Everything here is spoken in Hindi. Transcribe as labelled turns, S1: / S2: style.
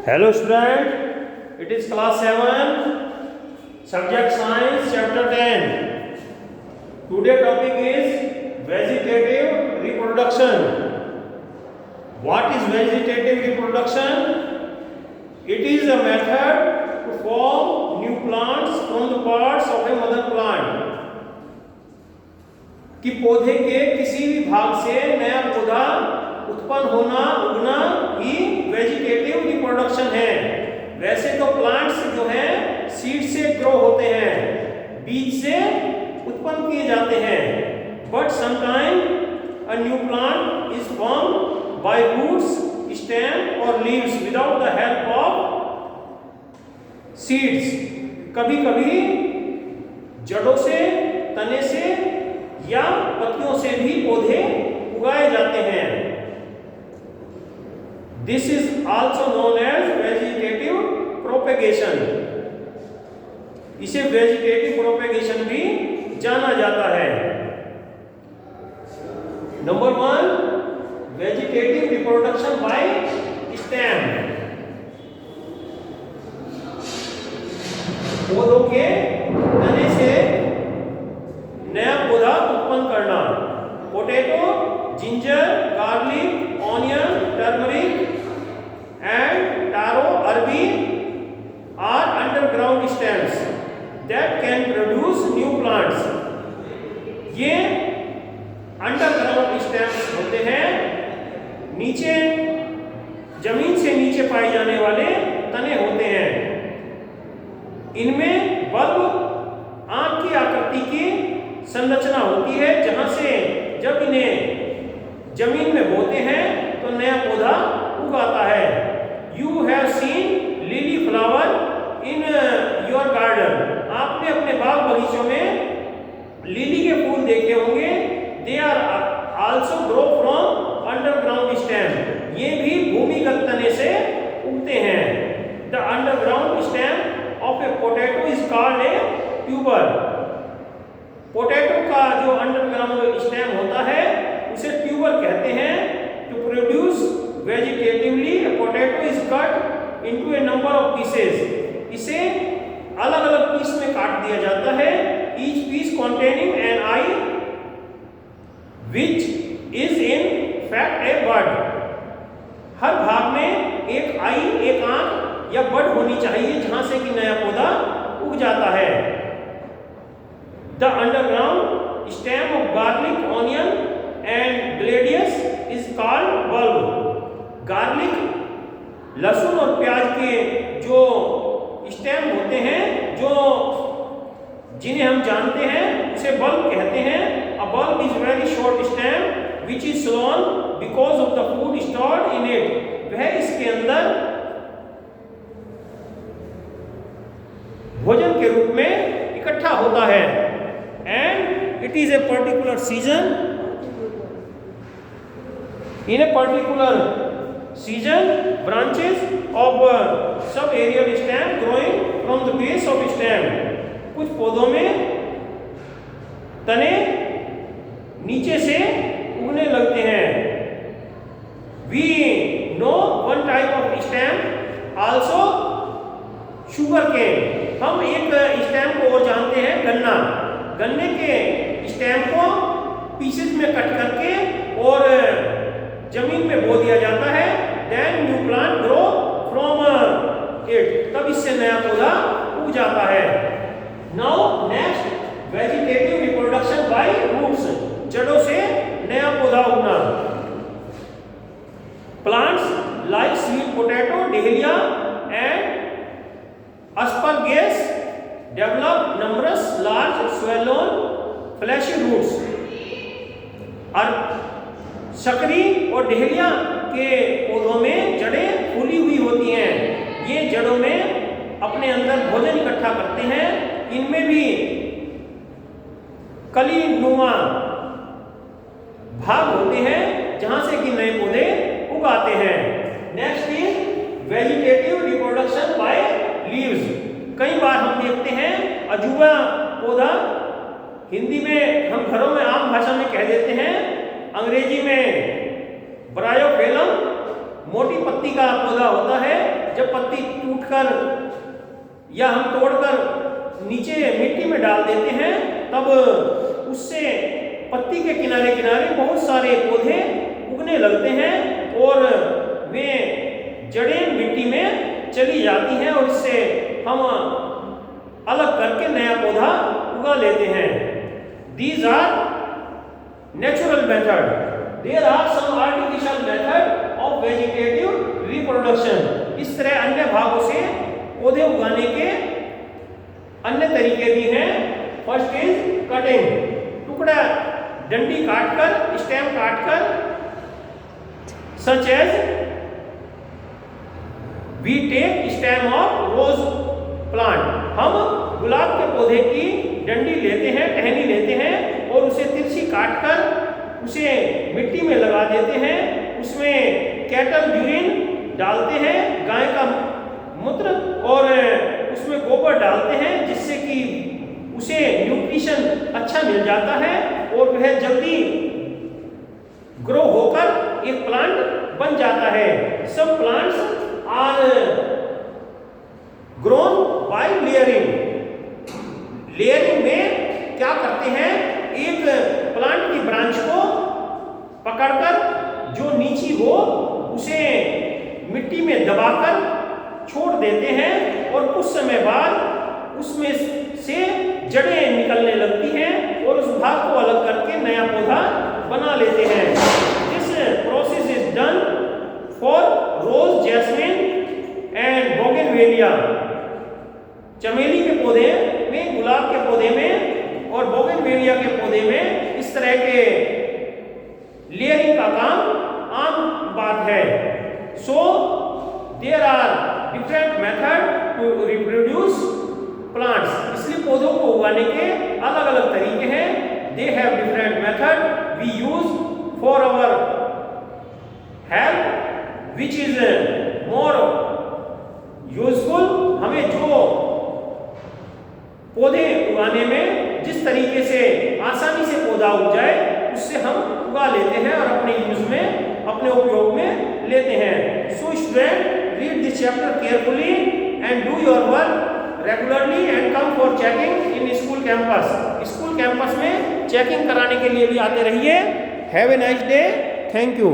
S1: Hello student, it is class 7, subject science, chapter 10. Today topic is vegetative reproduction. What is vegetative reproduction? It is a method to form new plants from the parts of a mother plant. कि पौधे के किसी भी भाग से नया पौधा उत्पन्न होना उगना ही वेजिटेटिव रिप्रोडक्शन है। वैसे तो प्लांट्स जो हैं सीड से ग्रो होते हैं, बीज से उत्पन्न किए जाते हैं, but sometime a new plant is formed by roots, stem और leaves without the help of seeds. कभी कभी जड़ों से, तने से या पत्तियों से भी पौधे उगाए जाते हैं। This is also known as vegetative propagation. इसे vegetative propagation भी जाना जाता है। Number 1, vegetative reproduction by stem. पौधों के तने से नया पौधा उत्पन्न करना। Potato, ginger, garlic, onion, turmeric and taro, arbi are underground stems that can produce new plants. ये अंडरग्राउंड स्टेम्स होते हैं, नीचे जमीन से नीचे पाए जाने वाले तने होते हैं। इनमें बल्ब आंख की आकृति की संरचना होती है, जहां से जब इन्हें जमीन में बोते हैं तो नया पौधा उगाता है। You have seen lily flower in your garden. आपने अपने बाग बगीचों में लिली के फूल देखे होंगे। They are also grow from underground stem. ये भी भूमिगत तने से उगते हैं। The underground stem of a potato is called a tuber. Potato का जो अंडरग्राउंड स्टेम होता है उसे ट्यूबर कहते हैं। To produce vegetatively a potato is cut into a number of pieces. इसे अलग अलग पीस में काट दिया जाता है। Each piece containing an eye which is in fact a bud. हर भाग में एक आई, एक आंख या बड होनी चाहिए, जहां से कि नया पौधा उग जाता है। The underground stem of garlic, onion and gladius is called bulb. Garlic, लहसुन और प्याज के जो स्टेम होते हैं, जो जिन्हें हम जानते हैं, उसे बल्ब कहते हैं। A bulb is very short stem which is sown because of the food stored in it. वह इसके अंदर भोजन के रूप में इकट्ठा होता है। And it is a particular season. In a particular season, branches of subaerial stem growing from the base of stem. कुछ पौधों में तने नीचे से उगने लगते हैं। We know one type of stem also sugarcane. हम एक स्टेम को और जानते हैं, गन्ना। गन्ने के स्टेम को पीसेस में कट करके और जमीन में बो दिया जाता है। Then new plant grow from it. तब इससे नया पौधा उग जाता है। Now next, vegetative reproduction by roots. जड़ों से नया पौधा उगना। Plants like sweet potato, dahlia and asparagus develop numerous large swollen fleshy roots. और शकरी और डहेलिया के पौधों में जड़ें फूली हुई होती हैं। ये जड़ों में अपने अंदर भोजन इकट्ठा करते हैं। इनमें भी कली नुमा भाग होते हैं, जहां से कि नए पौधे उगाते हैं। Next is vegetative reproduction by leaves. कई बार हम देखते हैं अजूबा पौधा, हिंदी में हम घरों में आम भाषा में कह देते हैं, अंग्रेजी में ब्रायोफेलम, मोटी पत्ती का पौधा होता है, जब पत्ती टूटकर या हम तोड़कर नीचे मिट्टी में डाल देते हैं, तब उससे पत्ती के किनारे किनारे बहुत सारे पौधे उगने लगते हैं और वे जड़ें मिट्टी में चली जाती हैं और इससे हम अलग करके नया पौधा उगा लेते हैं। These are natural method. There are some artificial method of vegetative reproduction. इस तरह अन्य भागों से पौधे उगाने के अन्य तरीके भी हैं। फर्स्ट इज कटिंग, टुकड़ा डंडी काटकर, स्टेम काटकर, such as we take stem of rose plant, हम गुलाब के पौधे की डंडी लेते हैं, टहनी लेते हैं और उसे तिरछी काटकर उसे मिट्टी में लगा देते हैं, उसमें कैटल यूरिन डालते हैं, गाय का मूत्र, और उसमें गोबर डालते हैं जिससे कि उसे न्यूट्रिशन अच्छा मिल जाता है और वह जल्दी ग्रो होकर एक प्लांट बन जाता है। सब plants are grown by layering. Layering में क्या करते हैं, एक प्लांट की ब्रांच को पकड़कर जो नीची हो उसे मिट्टी में दबाकर छोड़ देते हैं और कुछ समय बाद उसमें से जड़ें निकलने लगती हैं और उस भाग को अलग करके नया पौधा बना लेते हैं। This process is done for rose, jasmine and bougainvillea. चमेली के पौधे में, गुलाब के पौधे में और बोगनवेलिया के पौधे में इस तरह के लेयरिंग का काम आम बात है। So there are different method to reproduce plants. इसलिए पौधों को उगाने के अलग अलग तरीके हैं। They have different method we use for our help which is more useful. हमें जो पौधे उगाने में जिस तरीके से आसानी से पौधा उग जाए उससे हम उगा लेते हैं और अपने यूज में, अपने उपयोग में लेते हैं। So student, read this chapter carefully and do your work regularly and come for checking in school campus. School campus में चेकिंग कराने के लिए भी आते रहिए। Have a nice day. Thank you.